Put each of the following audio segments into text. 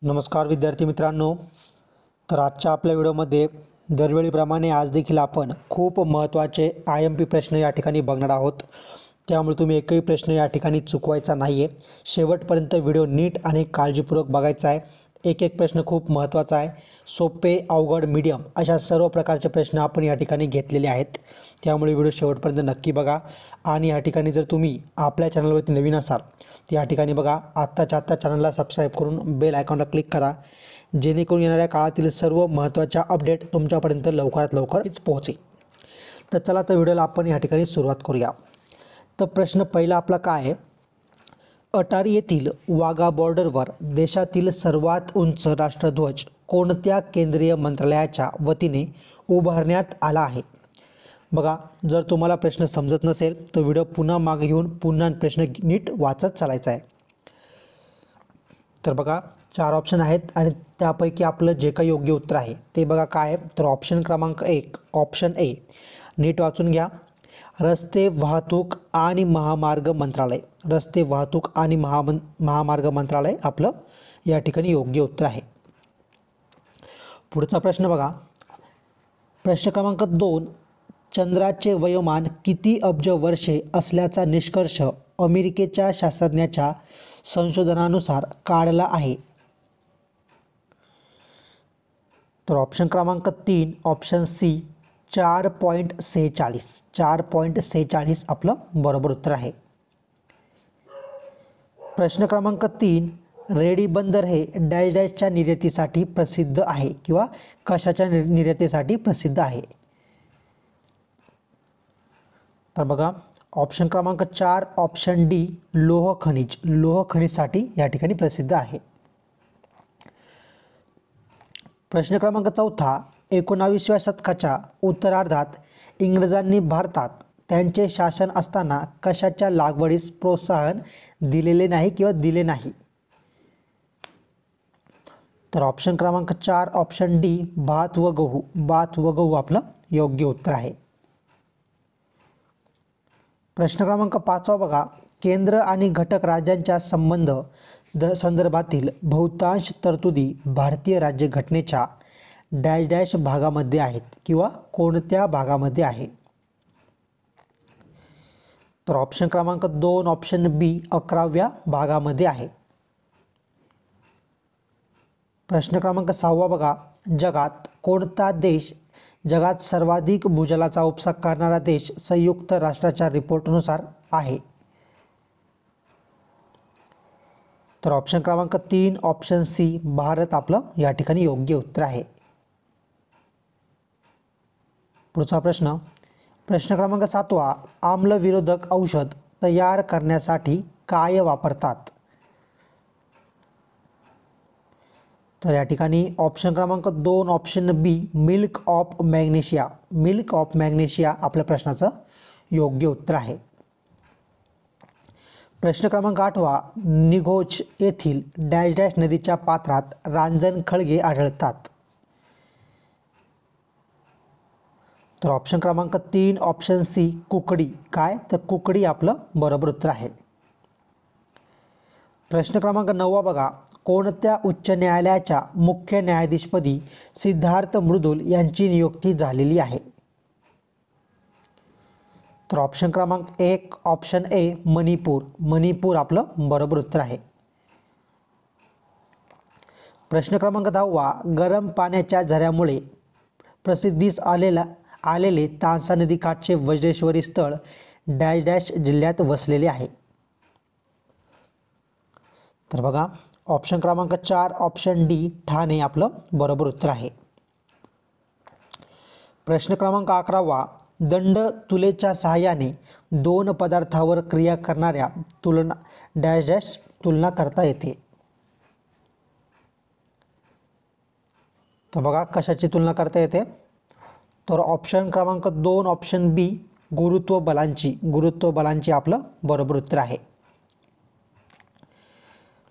नमस्कार विद्यार्थी मित्रांनो, तर आजच्या आपल्या व्हिडिओमध्ये दरवेळीप्रमाणे आज देखील आपण खूप महत्त्वाचे IMP प्रश्न या ठिकाणी बघणार आहोत। त्यामुळे तुम्ही एकही प्रश्न या ठिकाणी चुकवायचा नाही आहे। शेवटपर्यंत व्हिडिओ नीट आणि काळजीपूर्वक बघायचा आहे। एक एक प्रश्न खूप महत्त्वाचा आहे। सोपे, अवघड, मीडियम अशा सर्व प्रकारचे प्रश्न आपण या ठिकाणी घेतलेले आहेत। त्यामुळे व्हिडिओ शेवटपर्यंत नक्की बघा। आणि या ठिकाणी जर तुम्ही आपल्या चॅनलवरती नवीन असाल तर या ठिकाणी बघा, आत्ताच्या आत्ता चॅनलला सबस्क्राईब करून बेल आयकॉनला क्लिक करा, जेणेकरून येणाऱ्या काळातील सर्व महत्त्वाच्या अपडेट तुमच्यापर्यंत लवकरात लवकरच पोहोचेल। तर चला तर व्हिडिओला आपण या ठिकाणी सुरुवात करूया। तर प्रश्न पहिला आपला काय आहे, अटारी येथील वाघा बॉर्डरवर देशातील सर्वात उंच राष्ट्रध्वज कोणत्या केंद्रीय मंत्रालयाच्या वतीने उभारण्यात आला आहे? बघा, जर तुम्हाला प्रश्न समजत नसेल तर व्हिडिओ पुन्हा मागे घेऊन पुन्हा प्रश्न नीट वाचत चालायचा आहे। तर बघा, 4 ऑप्शन आहेत आणि त्यापैकी आपलं जे काही योग्य उत्तर आहे ते बघा काय आहे। तर ऑप्शन क्रमांक 1 ऑप्शन ए, नीट वाचून घ्या, रस्ते वाहतूक आणि महामार्ग मंत्रालय। रस्ते वाहतूक आणि महामार्ग मंत्रालय आपलं या ठिकाणी योग्य उत्तर आहे। पुढचा प्रश्न बघा, प्रश्न क्रमांक 2, चंद्राचे वयोमान किती अब्ज वर्षे असल्याचा निष्कर्ष अमेरिकेच्या शास्त्रज्ञाच्या संशोधनानुसार काढला आहे? तर ऑप्शन क्रमांक 3 ऑप्शन सी 4.46 4.46 आपलं बरोबर उत्तर आहे। प्रश्न क्रमांक 3, रेडी बंदर हे डॅश डॅशच्या निर्यातीसाठी प्रसिद्ध आहे किंवा कशाच्या निर्यातीसाठी प्रसिद्ध आहे? तर बघा, ऑप्शन क्रमांक 4 ऑप्शन डी लोह खनिजसाठी या ठिकाणी प्रसिद्ध आहे। प्रश्न क्रमांक 4, 19व्या शतकाच्या उत्तरार्धात इंग्रजांनी भारतात त्यांचे शासन असताना कशाच्या लागवडीस प्रोत्साहन दिलेले नाही किंवा दिले नाही? तर ऑप्शन क्रमांक 4 ऑप्शन डी भात व गहू आपलं योग्य उत्तर आहे। प्रश्न क्रमांक 5 बघा, केंद्र आणि घटक राज्यांच्या संदर्भातील बहुतांश तरतुदी भारतीय राज्यघटनेच्या डॅश डॅश भागामध्ये आहेत किंवा कोणत्या भागामध्ये आहे? तर ऑप्शन क्रमांक 2 ऑप्शन बी 11व्या भागामध्ये आहे। प्रश्न क्रमांक 6 बघा, जगात कोणता देश जगात सर्वाधिक भूजलाचा उपसा करणारा देश संयुक्त राष्ट्राच्या रिपोर्टनुसार आहे? तर ऑप्शन क्रमांक 3 ऑप्शन सी भारत आपलं या ठिकाणी योग्य उत्तर आहे। पुढचा प्रश्न क्रमांक 7, आम्लविरोधक औषध तयार करण्यासाठी काय वापरतात? तर या ठिकाणी ऑप्शन क्रमांक 2 option B milk of magnesia आपल्या प्रश्नाचं योग्य उत्तर आहे। प्रश्न क्रमांक 8, निघोज येथील डॅश डॅश नदीच्या पात्रात रांजण खळगे आढळतात? तर ऑप्शन क्रमांक 3 ऑप्शन सी कुकडी तर कुकडी आपलं बरोबर उत्तर आहे। प्रश्न क्रमांक 9 बघा, कोणत्या उच्च न्यायालयाच्या मुख्य न्यायाधीशपदी सिद्धार्थ मृदुल यांची नियुक्ती झालेली आहे? तर ऑप्शन क्रमांक 1 ऑप्शन ए मणिपूर आपलं बरोबर उत्तर आहे। प्रश्न क्रमांक 10, गरम पाण्याच्या झऱ्यामुळे प्रसिद्धीस आलेले तांसा नदी काठचे वज्रेश्वरी स्थळ डॅश डॅश जिल्ह्यात वसलेले आहे? तर बघा, ऑप्शन क्रमांक 4 ऑप्शन डी ठाणे आपलं बरोबर उत्तर आहे। प्रश्न क्रमांक 11, दंड तुलेच्या सहाय्याने 2 पदार्थावर क्रिया करणाऱ्या डॅश डॅश तुलना करता येते? तर बघा, कशाची तुलना करता येते? तर ऑप्शन क्रमांक 2 ऑप्शन बी गुरुत्व बलांची आपलं बरोबर उत्तर आहे।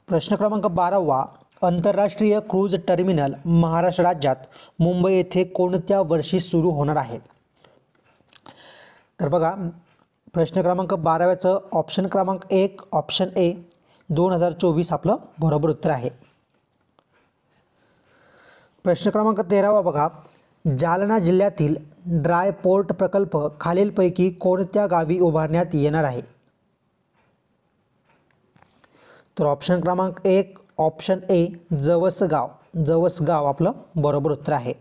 प्रश्न क्रमांक 12, आंतरराष्ट्रीय क्रूज टर्मिनल महाराष्ट्र राज्यात मुंबई येथे कोणत्या वर्षी सुरू होणार आहे? तर बघा, प्रश्न क्रमांक 12चं ऑप्शन क्रमांक 1 ऑप्शन ए 2024 आपलं बरोबर उत्तर आहे। प्रश्न क्रमांक 13 बघा, जालना जिल्ह्यातील ड्राय पोर्ट प्रकल्प खालीलपैकी कोणत्या गावी उभारण्यात येणार आहे? तर ऑप्शन क्रमांक 1 ऑप्शन ए जवसगाव. जवसगाव आपलं बरोबर उत्तर आहे.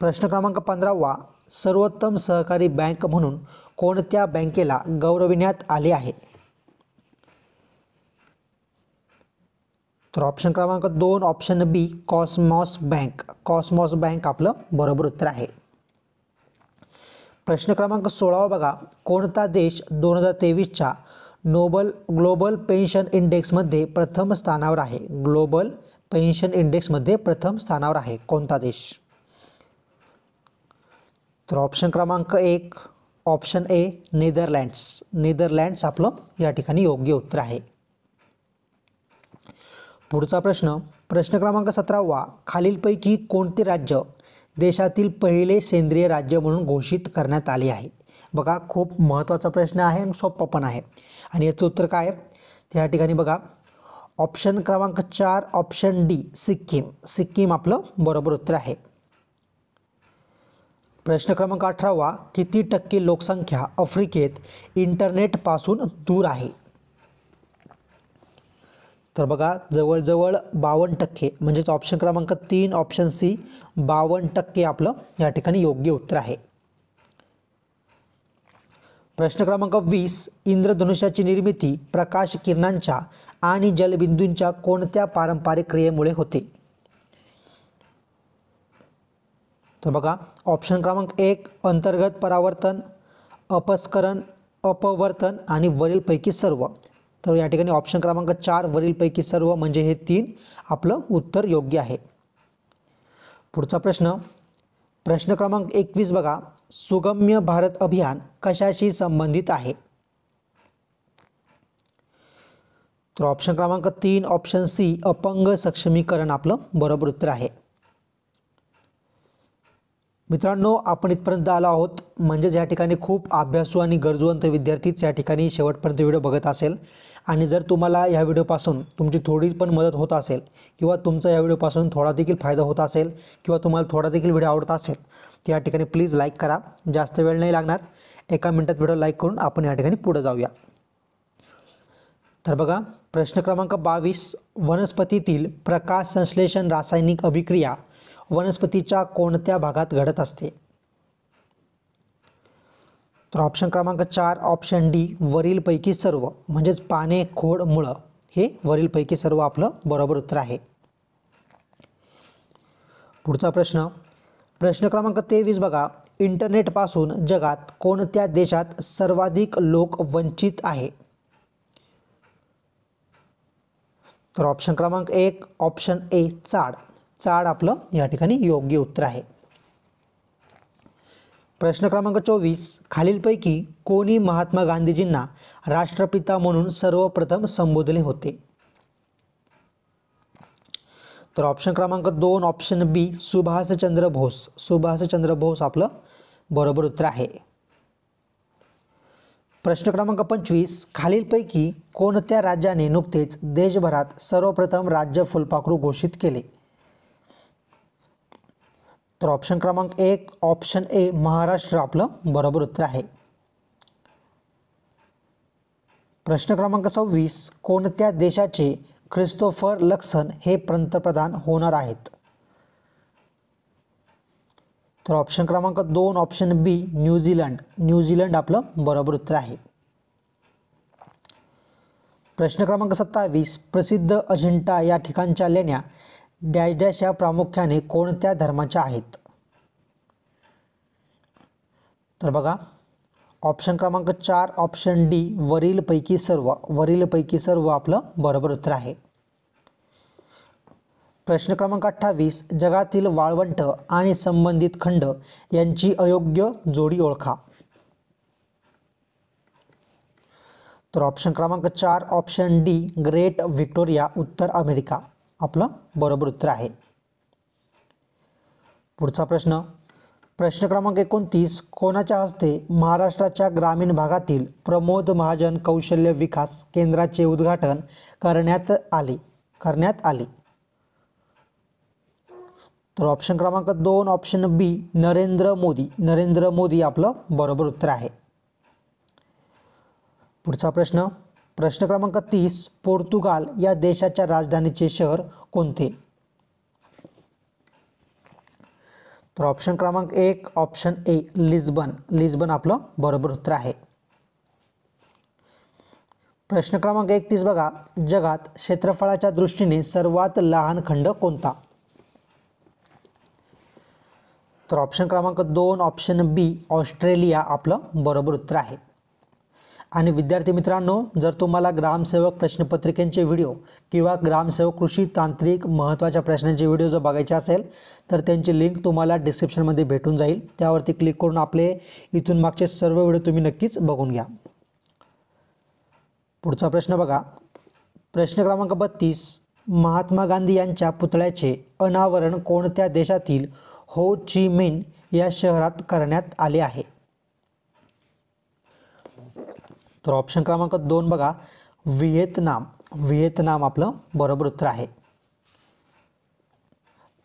प्रश्न क्रमांक 15 सर्वोत्तम सहकारी बँक म्हणून कोणत्या बँकेला गौरविण्यात आले आहे? तर ऑप्शन क्रमांक 2 ऑप्शन बी कॉस्मॉस बँक. कॉस्मॉस बँक आपलं बरोबर उत्तर आहे. प्रश्न क्रमांक 16 बघा, कोणता देश 2023च्या ग्लोबल पेन्शन इंडेक्समध्ये प्रथम स्थानावर आहे? ग्लोबल पेन्शन इंडेक्समध्ये प्रथम स्थानावर आहे कोणता देश? तर ऑप्शन क्रमांक 1 ऑप्शन ए नेदरलँड्स. नेदरलँड्स आपलं या ठिकाणी योग्य उत्तर आहे. पुढचा प्रश्न क्रमांक 17 खालीलपैकी कोणते राज्य देशातील पहिले सेंद्रिय राज्य म्हणून घोषित करण्यात आले आहे? बघा, खूप महत्त्वाचा प्रश्न आहे आणि सोपा पण आहे. आणि याचं उत्तर काय आहे त्या ठिकाणी बघा, ऑप्शन क्रमांक 4 ऑप्शन डी सिक्कीम. सिक्कीम आपलं बरोबर उत्तर आहे. प्रश्न क्रमांक 18 किती टक्के लोकसंख्या आफ्रिकेत इंटरनेटपासून दूर आहे? तर बघा, जवळजवळ 52%, म्हणजेच ऑप्शन क्रमांक 3 ऑप्शन सी 52% आपलं या ठिकाणी योग्य उत्तर आहे. प्रश्न क्रमांक 20 इंद्रधनुष्याची निर्मिती प्रकाश किरणांच्या आणि जलबिंदूंच्या कोणत्या पारंपरिक क्रियेमुळे होते? तर बघा, ऑप्शन क्रमांक 1 अंतर्गत परावर्तन, अपस्करण, अपवर्तन आणि वरीलपैकी सर्व. तर या ठिकाणी ऑप्शन क्रमांक 4 वरीलपैकी सर्व म्हणजे हे 3 आपलं उत्तर योग्य आहे. पुढचा प्रश्न क्रमांक 21 बघा, सुगम्य भारत अभियान कशाशी संबंधित आहे? तर ऑप्शन क्रमांक 3 ऑप्शन सी अपंग सक्षमीकरण आपलं बरोबर उत्तर आहे. मित्रांनो, आपण इथपर्यंत आलो आहोत, म्हणजेच या ठिकाणी खूप अभ्यासू आणि गरजवंत विद्यार्थीच या ठिकाणी शेवटपर्यंत व्हिडिओ बघत असेल. आणि जर तुम्हाला या व्हिडिओपासून तुमची थोडी पण मदत होत असेल किंवा तुमचा या व्हिडिओपासून थोडा देखील फायदा होत असेल किंवा तुम्हाला थोडा देखील व्हिडिओ आवडत असेल तर या ठिकाणी प्लीज लाईक करा. जास्त वेळ नाही लागणार, 1 मिनिटात व्हिडिओ लाईक करून आपण या ठिकाणी पुढे जाऊया. तर बघा, प्रश्न क्रमांक 22 वनस्पतीतील प्रकाश संश्लेषण रासायनिक अभिक्रिया वनस्पतीच्या कोणत्या भागात घडत असते? तर ऑप्शन क्रमांक 4 ऑप्शन डी वरीलपैकी सर्व, म्हणजेच पाने, खोड, मुळं हे वरीलपैकी सर्व आपलं बरोबर उत्तर आहे. पुढचा प्रश्न क्रमांक 23 बघा, इंटरनेटपासून जगात कोणत्या देशात सर्वाधिक लोक वंचित आहे? तर ऑप्शन क्रमांक 1 ऑप्शन ए चाड. चाड आपलं या ठिकाणी योग्य उत्तर आहे. प्रश्न क्रमांक 24 खालीलपैकी कोणी महात्मा गांधीजींना राष्ट्रपिता म्हणून सर्वप्रथम संबोधले होते? तर ऑप्शन क्रमांक 2 ऑप्शन बी सुभाषचंद्र बोस. सुभाषचंद्र बोस आपलं बरोबर उत्तर आहे. प्रश्न क्रमांक 25 खालीलपैकी कोणत्या राज्याने नुकतेच देशभरात सर्वप्रथम राज्य फुलपाखरू घोषित केले? तर ऑप्शन क्रमांक 1 ऑप्शन ए महाराष्ट्र आपलं बरोबर उत्तर आहे. प्रश्न क्रमांक 26 कोणत्या देशाचे ख्रिस्तोफर लक्सन हे पंतप्रधान होणार आहेत? तर ऑप्शन क्रमांक 2 ऑप्शन बी न्यूझीलंड. न्यूझीलंड आपलं बरोबर उत्तर आहे. प्रश्न क्रमांक 27 प्रसिद्ध अजिंठा या ठिकाणच्या लेण्या डॅश डॅश या प्रामुख्याने कोणत्या धर्माच्या आहेत? तर बघा, ऑप्शन क्रमांक 4 ऑप्शन डी वरीलपैकी सर्व. वरीलपैकी सर्व आपलं बरोबर उत्तर आहे. प्रश्न क्रमांक 28 जगातील वाळवंट आणि संबंधित खंड यांची अयोग्य जोडी ओळखा. तर ऑप्शन क्रमांक 4 ऑप्शन डी ग्रेट व्हिक्टोरिया उत्तर अमेरिका आपलं बरोबर उत्तर आहे. पुढचा प्रश्न क्रमांक 29 कोणाच्या हस्ते महाराष्ट्राच्या ग्रामीण भागातील प्रमोद महाजन कौशल्य विकास केंद्राचे उद्घाटन करण्यात आले? तर ऑप्शन क्रमांक 2 ऑप्शन बी नरेंद्र मोदी. नरेंद्र मोदी आपलं बरोबर उत्तर आहे. पुढचा प्रश्न, प्रश्न क्रमांक 30, पोर्तुगाल या देशाच्या राजधानीचे शहर कोणते? तर ऑप्शन क्रमांक 1 ऑप्शन ए लिस्बन. लिस्बन आपलं बरोबर उत्तर आहे. प्रश्न क्रमांक 31 बघा, जगात क्षेत्रफळाच्या दृष्टीने सर्वात लहान खंड कोणता? तर ऑप्शन क्रमांक 2 ऑप्शन बी ऑस्ट्रेलिया आपलं बरोबर उत्तर आहे. आणि विद्यार्थी मित्रांनो, जर तुम्हाला ग्रामसेवक प्रश्नपत्रिकेचे व्हिडिओ किंवा ग्रामसेवक कृषी तांत्रिक महत्त्वाच्या प्रश्नांचे व्हिडिओ जर बघायचे असेल तर त्यांची लिंक तुम्हाला डिस्क्रिप्शनमध्ये भेटून जाईल. त्यावरती क्लिक करून आपले इथून मागचे सर्व व्हिडिओ तुम्ही नक्कीच बघून घ्या. पुढचा प्रश्न बघा, प्रश्न क्रमांक 32, महात्मा गांधी यांच्या पुतळ्याचे अनावरण कोणत्या देशातील हो ची मिन या शहरात करण्यात आले आहे? तर ऑप्शन क्रमांक 2 बघा, व्हिएतनाम. व्हिएतनाम आपलं बरोबर उत्तर आहे.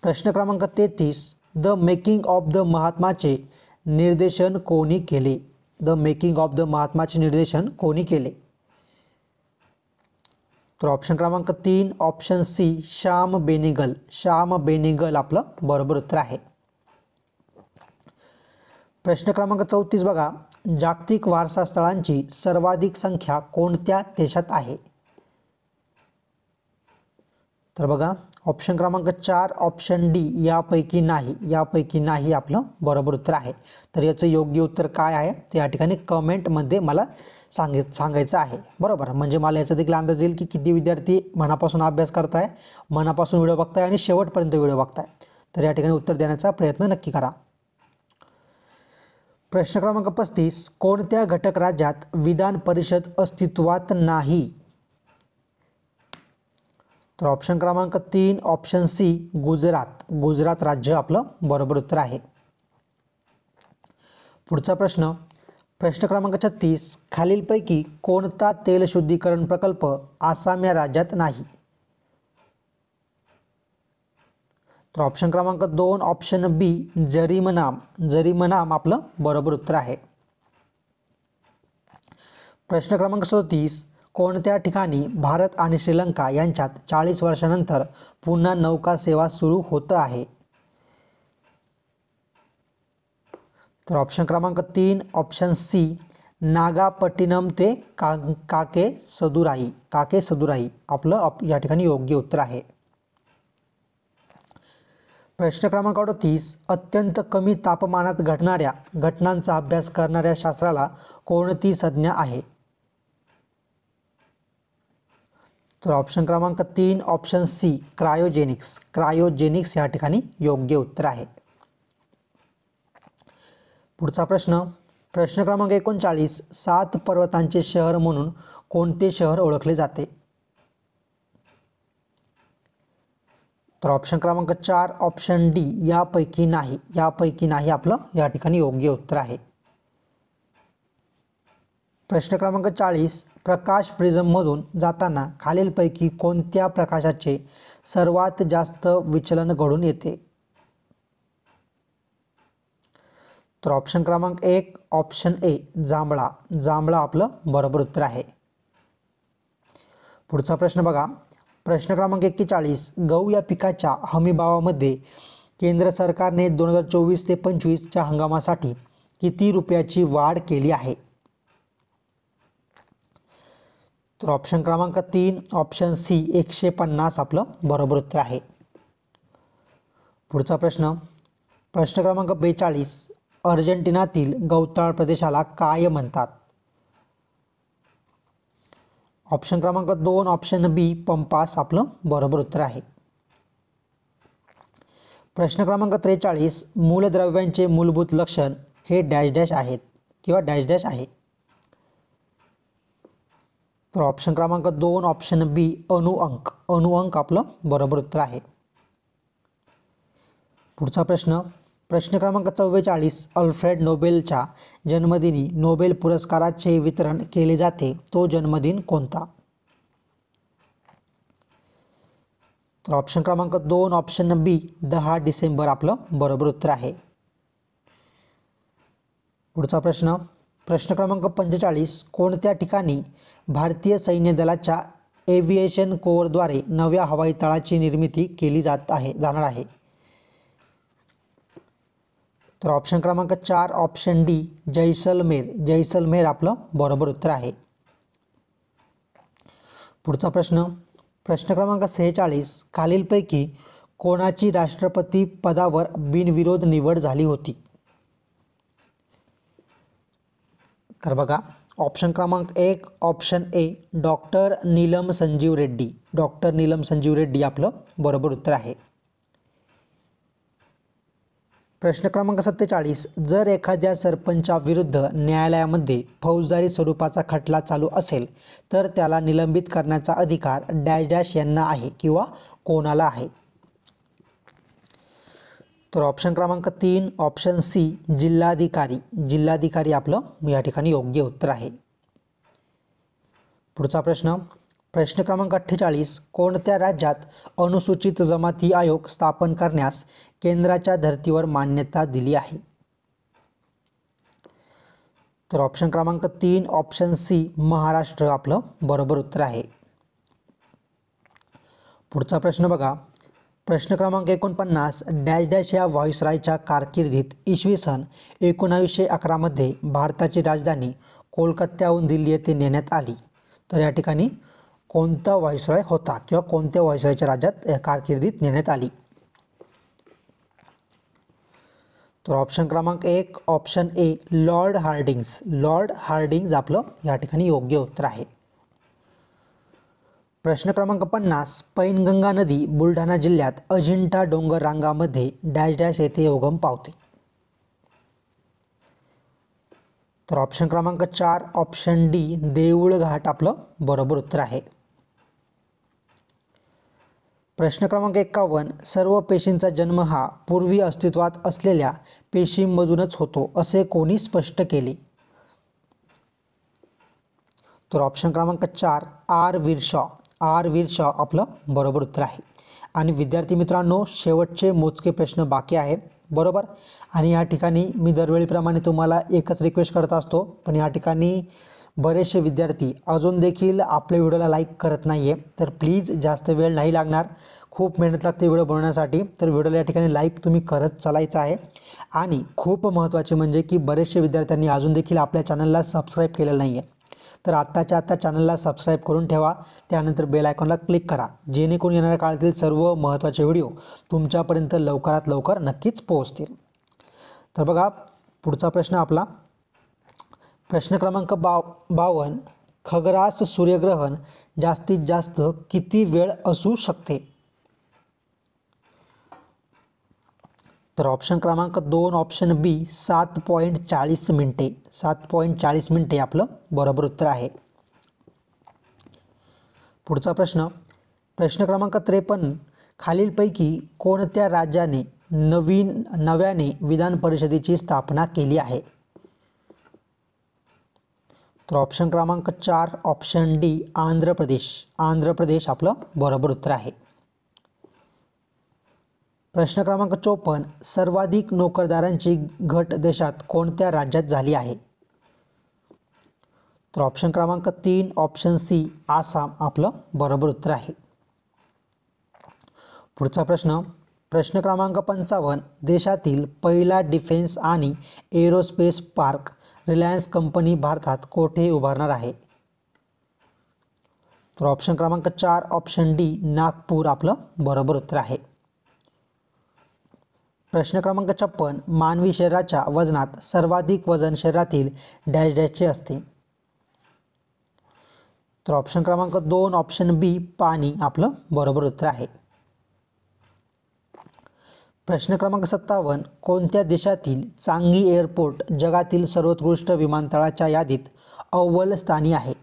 प्रश्न क्रमांक 33, द मेकिंग ऑफ द महात्माचे निर्देशन कोणी केले? द मेकिंग ऑफ द महात्माचे निर्देशन कोणी केले? तर ऑप्शन क्रमांक 3 ऑप्शन सी श्याम बेनेगल. श्याम बेनेगल आपलं बरोबर उत्तर आहे. प्रश्न क्रमांक 34 बघा, जागतिक वारसा स्थळांची सर्वाधिक संख्या कोणत्या देशात आहे? तर बघा, ऑप्शन क्रमांक 4 ऑप्शन डी यापैकी नाही. यापैकी नाही आपलं बरोबर उत्तर आहे. तर याचं योग्य उत्तर काय आहे ते या ठिकाणी कमेंटमध्ये मला सांगायचं आहे. बरोबर, म्हणजे मला याचा देखील अंदाज येईल की किती विद्यार्थी मनापासून अभ्यास करताय, मनापासून व्हिडिओ बघताय आणि शेवटपर्यंत व्हिडिओ बघताय. तर या ठिकाणी उत्तर देण्याचा प्रयत्न नक्की करा. प्रश्न क्रमांक 35, कोणत्या घटक राज्यात विधान परिषद अस्तित्वात नाही? तर ऑप्शन क्रमांक 3 ऑप्शन सी गुजरात. गुजरात राज्य आपलं बरोबर उत्तर आहे. पुढचा प्रश्न, प्रश्न क्रमांक 36, खालीलपैकी कोणता तेल शुद्धीकरण प्रकल्प आसाम या राज्यात नाही? तर ऑप्शन क्रमांक 2 ऑप्शन बी जरीमनाम. जरीमनाम आपलं बरोबर उत्तर आहे. प्रश्न क्रमांक 37, कोणत्या ठिकाणी भारत आणि श्रीलंका यांच्यात 40 वर्षानंतर पुन्हा नौका सेवा सुरू होत आहे? तर ऑप्शन क्रमांक 3 ऑप्शन सी नागापट्टिनम ते काके सदुराई. काके सदुराई आपलं या ठिकाणी योग्य उत्तर आहे. प्रश्न क्रमांक 38, अत्यंत कमी तापमानात घडणाऱ्या घटनांचा अभ्यास करणाऱ्या शास्त्राला कोणती संज्ञा आहे? तर ऑप्शन क्रमांक 3 ऑप्शन सी क्रायोजेनिक्स. क्रायोजेनिक्स या ठिकाणी योग्य उत्तर आहे. पुढचा प्रश्न, प्रश्न क्रमांक 39, 7 पर्वतांचे शहर म्हणून कोणते शहर ओळखले जाते? तर ऑप्शन क्रमांक 4 ऑप्शन डी यापैकी नाही. यापैकी नाही आपलं या ठिकाणी योग्य उत्तर आहे. प्रश्न क्रमांक 40, प्रकाश प्रिझममधून जाताना खालीलपैकी कोणत्या प्रकाशाचे सर्वात जास्त विचलन घडून येते? तर ऑप्शन क्रमांक 1 ऑप्शन ए जांभळा. जांभळा आपलं बरोबर उत्तर आहे. पुढचा प्रश्न बघा, प्रश्न क्रमांक 41, गहू या पिकाच्या हमीभावामध्ये केंद्र सरकारने 2024 ते 25च्या हंगामासाठी किती रुपयाची वाढ केली आहे? तर ऑप्शन क्रमांक 3 ऑप्शन सी 150 आपलं बरोबर उत्तर आहे. पुढचा प्रश्न, प्रश्न क्रमांक 42, अर्जेंटिनातील गवताळ प्रदेशाला काय म्हणतात? ऑप्शन क्रमांक 2 ऑप्शन बी पंपास आपलं बरोबर उत्तर आहे. प्रश्न क्रमांक 43, मूलद्रव्यांचे मूलभूत लक्षण हे डॅश डॅश आहेत किंवा डॅश डॅश आहे? तर ऑप्शन क्रमांक 2 ऑप्शन बी अणुअंक. अणुअंक आपलं बरोबर उत्तर आहे. पुढचा प्रश्न, प्रश्न क्रमांक 44, अल्फ्रेड नोबेलच्या जन्मदिनी नोबेल पुरस्काराचे वितरण केले जाते, तो जन्मदिन कोणता? तर ऑप्शन क्रमांक 2 ऑप्शन बी 10 डिसेंबर आपलं बरोबर उत्तर आहे. पुढचा प्रश्न प्रश्न क्रमांक 45 कोणत्या ठिकाणी भारतीय सैन्य दलाच्या एव्हिएशन कोअरद्वारे नव्या हवाई तळाची निर्मिती केली जाणार आहे. तर ऑप्शन क्रमांक 4 ऑप्शन डी जैसलमेर आपलं बरोबर उत्तर आहे. पुढचा प्रश्न प्रश्न क्रमांक 46 खालीलपैकी कोणाची राष्ट्रपती पदावर बिनविरोध निवड झाली होती. तर बघा ऑप्शन क्रमांक 1 option A doctor Neelam Sanjeev Reddy आपलं बरोबर उत्तर आहे. प्रश्न क्रमांक 47 जर एखाद्या सरपंचाविरुद्ध न्यायालयामध्ये फौजदारी स्वरूपाचा खटला चालू असेल तर त्याला निलंबित करण्याचा अधिकार डॅश डॅश यांना आहे किंवा कोणाला आहे. तर ऑप्शन क्रमांक 3 ऑप्शन सी जिल्हाधिकारी आपलं या ठिकाणी योग्य उत्तर आहे. पुढचा प्रश्न क्रमांक 48 कोणत्या राज्यात अनुसूचित जमाती आयोग स्थापन करण्यास केंद्राच्या धर्तीवर मान्यता दिली आहे. तर ऑप्शन क्रमांक 3 ऑप्शन सी महाराष्ट्र आपलं बरोबर उत्तर आहे. पुढचा प्रश्न बघा प्रश्न क्रमांक 49 डॅश डॅश या व्हॉइसरायच्या कारकिर्दीत इसवी सन 1911 मध्ये भारताची राजधानी कोलकात्याहून दिल्ली येथे नेण्यात आली. तर या ठिकाणी कोणता व्हॉइसरॉय होता किंवा कोणत्या व्हॉइसरॉयच्या राज्यात कारकिर्दीत नेण्यात आली. तर ऑप्शन क्रमांक 1 ऑप्शन ए लॉर्ड हार्डिंग्ज आपलं या ठिकाणी योग्य उत्तर आहे. प्रश्न क्रमांक 50 पैनगंगा नदी बुलढाणा जिल्ह्यात अजिंठा डोंगर रांगामध्ये डॅश डॅश येथे उगम पावते. तर ऑप्शन क्रमांक 4 ऑप्शन डी देऊळ घाट आपलं बरोबर उत्तर आहे. प्रश्न क्रमांक 51 सर्व पेशींचा जन्म हा पूर्वी अस्तित्वात असलेल्या पेशींमधूनच होतो असे कोणी स्पष्ट केले. तर ऑप्शन क्रमांक 4 आर वीर शॉ आपलं बरोबर उत्तर आहे. आणि विद्यार्थी मित्रांनो शेवटचे मोजके प्रश्न बाकी आहे बरोबर. आणि या ठिकाणी मी दरवेळीप्रमाणे तुम्हाला एकच रिक्वेस्ट करत असतो पण या ठिकाणी बरेचसे विद्यार्थी अजून देखील आपल्या व्हिडिओला लाईक करत नाही आहे. तर प्लीज जास्त वेळ नाही लागणार, खूप मेहनत लागते व्हिडिओ बनवण्यासाठी. तर व्हिडिओला या ठिकाणी लाईक तुम्ही करत चालायचं आहे. आणि खूप महत्त्वाचे म्हणजे की बरेचसे विद्यार्थ्यांनी अजून देखील आपल्या चॅनलला सबस्क्राईब केलेलं नाही आहे. तर आत्ताच्या आत्ता चॅनलला सबस्क्राईब करून ठेवा, त्यानंतर बेल आयकॉनला क्लिक करा जेणेकरून येणाऱ्या काळातील सर्व महत्त्वाचे व्हिडिओ तुमच्यापर्यंत लवकरात लवकर नक्कीच पोहोचतील. तर बघा पुढचा प्रश्न आपला प्रश्न क्रमांक 52 खग्रास सूर्यग्रहण जास्तीत जास्त किती वेळ असू शकते. तर ऑप्शन क्रमांक 2 ऑप्शन बी 7.40 मिनिटे आपलं बरोबर उत्तर आहे. पुढचा प्रश्न क्रमांक 53 खालीलपैकी कोणत्या राज्याने नव्याने विधान परिषदेची स्थापना केली आहे. तर ऑप्शन क्रमांक 4 ऑप्शन डी आंध्र प्रदेश आपलं बरोबर उत्तर आहे. प्रश्न क्रमांक 54 सर्वाधिक नोकरदारांची घट देशात कोणत्या राज्यात झाली आहे. तर ऑप्शन क्रमांक 3 ऑप्शन सी आसाम आपलं बरोबर उत्तर आहे. पुढचा प्रश्न क्रमांक 55 देशातील पहिला डिफेन्स आणि एरोस्पेस पार्क रिलायन्स कंपनी भारतात कोठे उभारणार आहे. तर ऑप्शन क्रमांक 4 ऑप्शन डी नागपूर आपलं बरोबर उत्तर आहे. प्रश्न क्रमांक 56 मानवी शरीराच्या वजनात सर्वाधिक वजन शरीरातील डॅश डॅशचे असते. तर ऑप्शन क्रमांक 2 ऑप्शन बी पाणी आपलं बरोबर उत्तर आहे. प्रश्न क्रमांक 57 कोणत्या देशातील चांगी एअरपोर्ट जगातील सर्वोत्कृष्ट विमानतळाच्या यादीत अव्वल स्थानी आहे.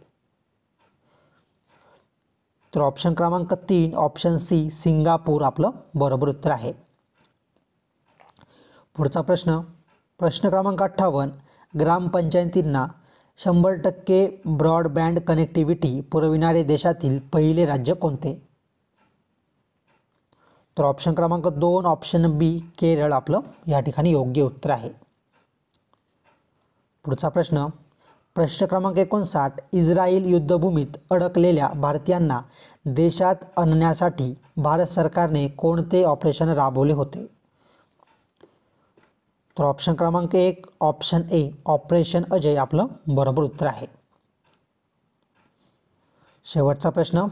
तर ऑप्शन क्रमांक 3 ऑप्शन सी सिंगापूर आपलं बरोबर उत्तर आहे. पुढचा प्रश्न क्रमांक 58 ग्रामपंचायतींना 100% ब्रॉडबँड कनेक्टिव्हिटी पुरविणारे देशातील पहिले राज्य कोणते. तर ऑप्शन क्रमांक 2 ऑप्शन बी केरळ आपलं या ठिकाणी योग्य उत्तर आहे. पुढचा प्रश्न प्रश्न क्रमांक 59 इस्रायल युद्धभूमीत अडकलेल्या भारतीयांना देशात आणण्यासाठी भारत सरकारने कोणते ऑपरेशन राबवले होते? तर ऑप्शन क्रमांक 1 ऑप्शन ए ऑपरेशन अजय आपलं बरोबर उत्तर आहे. शेवटचा प्रश्न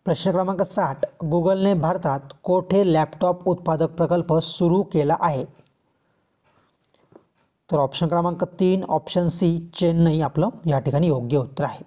प्रश्न क्रमांक 60 गुगलने भारतात कोठे लॅपटॉप उत्पादक प्रकल्प सुरू केला आहे? तर ऑप्शन क्रमांक 3 ऑप्शन सी चेन्नई आपलं या ठिकाणी योग्य उत्तर आहे.